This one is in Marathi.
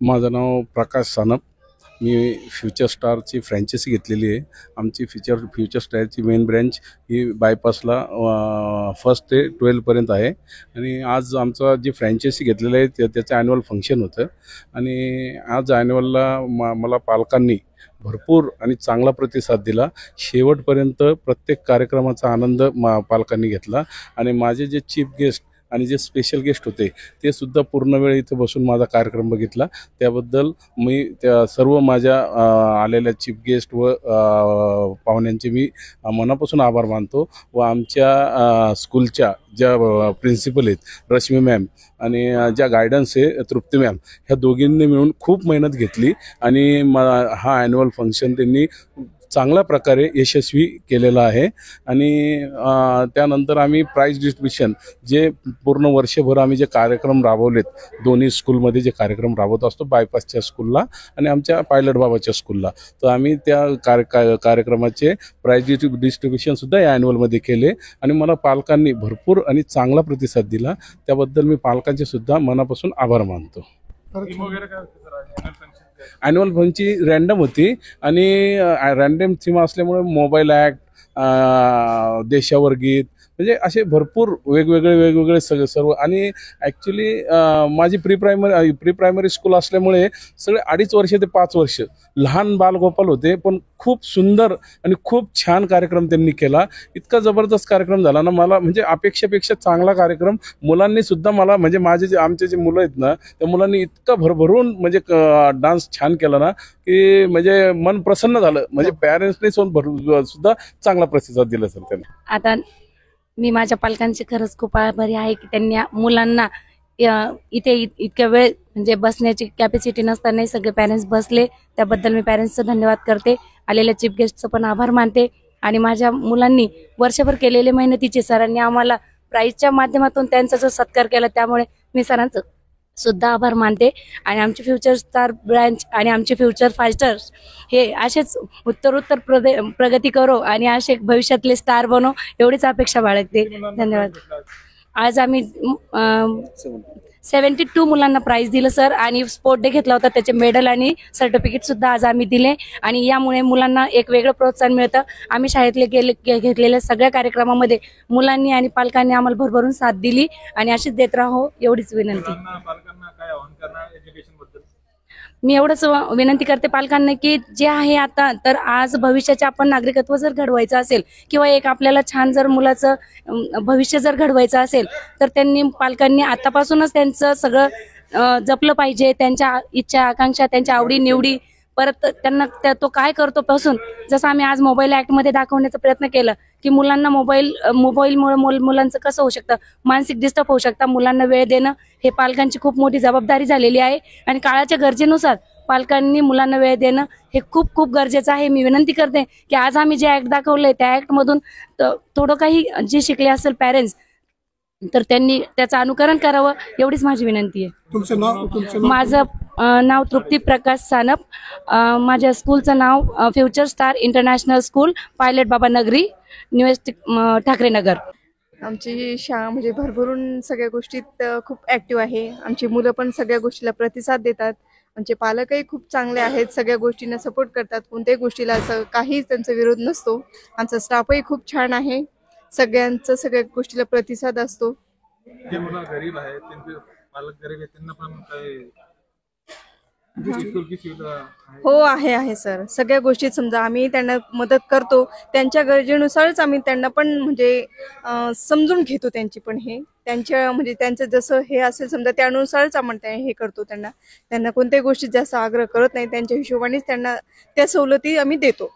माझं नाव प्रकाश सानप. मी फ्युचर स्टारची फ्रँचायसी घेतलेली आहे. आमची फ्युचर स्टारची मेन ब्रँच ही बायपासला 1st ते 12 पर्यंत आहे. आणि आज आमचा जी फ्रँचायसी घेतलेलं आहे त्याचं ॲन्युअल फंक्शन होतं. आणि आज ॲन्युअलला मला पालकांनी भरपूर आणि चांगला प्रतिसाद दिला. शेवटपर्यंत प्रत्येक कार्यक्रमाचा आनंद पालकांनी घेतला. आणि माझे जे चीफ गेस्ट आणि जे स्पेशल गेस्ट होते ते सुद्धा पूर्ण वेळ इथं बसून माझा कार्यक्रम बघितला. त्याबद्दल मी त्या सर्व माझ्या आलेल्या चीफ गेस्ट व पाहुण्यांचे मी मनापासून आभार मानतो. व आमच्या स्कूलच्या ज्या प्रिन्सिपल आहेत रश्मी मॅम आणि ज्या गायडन्स आहे तृप्ती मॅम, ह्या दोघींनी मिळून खूप मेहनत घेतली आणि हा ॲन्युअल फंक्शन त्यांनी चांगल्या प्रकारे यशस्वी केलेला आहे. आणि त्यानंतर आम्ही प्राइज डिस्ट्रीब्युशन जे पूर्ण वर्षभर आम्ही जे कार्यक्रम राबवलेत, दोन्ही स्कूलमध्ये जे कार्यक्रम राबवत असतो, बायपासच्या स्कूलला आणि आमच्या पायलट बाबाच्या स्कूलला, तर आम्ही त्या कार्यक्रमाचे प्राइज डिस्ट्रीब्युशनसुद्धा या ॲन्युअलमध्ये केले. आणि मला पालकांनी भरपूर आणि चांगला प्रतिसाद दिला. त्याबद्दल मी पालकांचे सुद्धा मनापासून आभार मानतो. ॲन्युअल फंक्शनची रँडम होती आणि रँडम थीम असल्यामुळे मोबाईल ॲक्ट, देशावर गीत, म्हणजे असे भरपूर वेगवेगळे सर्व. आणि ॲक्च्युली माझी प्री प्रायमरी स्कूल असल्यामुळे सगळे 2.5 वर्ष ते 5 वर्ष लहान बालगोपाल होते. पण खूप सुंदर आणि खूप छान कार्यक्रम त्यांनी केला. इतका जबरदस्त कार्यक्रम झाला ना, मला म्हणजे अपेक्षेपेक्षा चांगला कार्यक्रम. मुलांनी सुद्धा मला म्हणजे आमचे जे मुलं आहेत ना, त्या मुलांनी इतकं भरभरून म्हणजे डान्स छान केला ना की म्हणजे मन प्रसन्न झालं. म्हणजे पॅरेंट्सनी सुद्धा चांगला प्रतिसाद दिला सर त्यांना. आता मी माझ्या पालकांची खरंच खूप आभारी आहे की त्यांनी मुलांना इथे इतक्या वेळ म्हणजे बसण्याची कॅपॅसिटी नसतानाही सगळे पॅरेंट्स बसले. त्याबद्दल मी पॅरेंट्सचं धन्यवाद करते. आलेल्या चीफ गेस्टचं पण आभार मानते. आणि माझ्या मुलांनी वर्षभर केलेले मेहनतीचे सरांनी आम्हाला प्राईजच्या माध्यमातून त्यांचा जो सत्कार केला, त्यामुळे मी सरांचं सुद्धा आभार मानते. आणि आमचे फ्युचर स्टार ब्रँच आणि आमचे फ्युचर फायटर्स हे असेच उत्तरोत्तर प्रगती करो आणि असे भविष्यातले स्टार बनो, एवढीच अपेक्षा बाळगते. धन्यवाद. आज आम्ही 72 मुलांना प्राइज दिलं सर. आणि स्पोर्ट डे घेतला होता, त्याचे मेडल आणि सर्टिफिकेट सुद्धा आज आम्ही दिले. आणि यामुळे मुलांना एक वेगळं प्रोत्साहन मिळतं. आम्ही शाळेतले घेतलेल्या सगळ्या कार्यक्रमामध्ये मुलांनी आणि पालकांनी आम्हाला भरभरून साथ दिली आणि अशीच देत राहो, एवढीच विनंती. मी एवढंच विनंती करते पालकांना की जे आहे आता, तर आज भविष्याचे आपण नागरिकत्व जर घडवायचं असेल किंवा एक आपल्याला छान जर मुलाचं भविष्य जर घडवायचं असेल, तर त्यांनी पालकांनी आतापासूनच त्यांचं सगळं जपलं पाहिजे. त्यांच्या इच्छा आकांक्षा, त्यांच्या आवडी निवडी, परत त्यांना तो काय करतो पासून, जसं आम्ही आज मोबाईल ॲक्टमध्ये दाखवण्याचा प्रयत्न केला की मुलांना मोबाईलमुळे मुलांचं कसं होऊ शकतं, मानसिक डिस्टर्ब होऊ शकतं. मुलांना वेळ देणं हे पालकांची खूप मोठी जबाबदारी झालेली आहे. आणि काळाच्या गरजेनुसार पालकांनी मुलांना वेळ देणं हे खूप खूप गरजेचं आहे. मी विनंती करते की आज आम्ही जे ॲक्ट दाखवलंय त्या ॲक्टमधून थोडं काही जे शिकले असेल पॅरेंट्स, तर त्यांनी त्याचं अनुकरण करावं, एवढीच माझी विनंती आहे. तुमचं नाव? माझं नाव तृप्ती प्रकाश सानप. माझ्या स्कूलचं नाव future star international school, pilot Baba Nagari, Thackeray Nagar. आमची शाळा म्हणजे भरभरून सगळ्या गोष्टीत खूप ॲक्टिव्ह आहे. आमची मुलं पण सगळ्या गोष्टीला प्रतिसाद देतात. आमचे पालकही खूप चांगले आहेत, सगळ्या गोष्टींना सपोर्ट करतात. कोणत्याही गोष्टीला असं काहीच त्यांचा विरोध नसतो. आमचा स्टाफही खूप छान आहे. सगळ्यांचं सगळ्या गोष्टीला प्रतिसाद असतो. जे मुलं गरीब आहेत, त्यांचे पालक गरीब आहेत, त्यांना पण काही हो आहे सर. सगळ्या गोष्टीत समजा आम्ही त्यांना मदत करतो. त्यांच्या गरजेनुसारच आम्ही त्यांना पण म्हणजे समजून घेतो. त्यांची पण हे त्यांच्या म्हणजे त्यांचं जसं हे असेल समजा त्यानुसारच आपण हे करतो. त्यांना कोणत्याही गोष्टीत जास्त आग्रह करत नाही. त्यांच्या हिशोबानेच त्यांना त्या सवलती आम्ही देतो.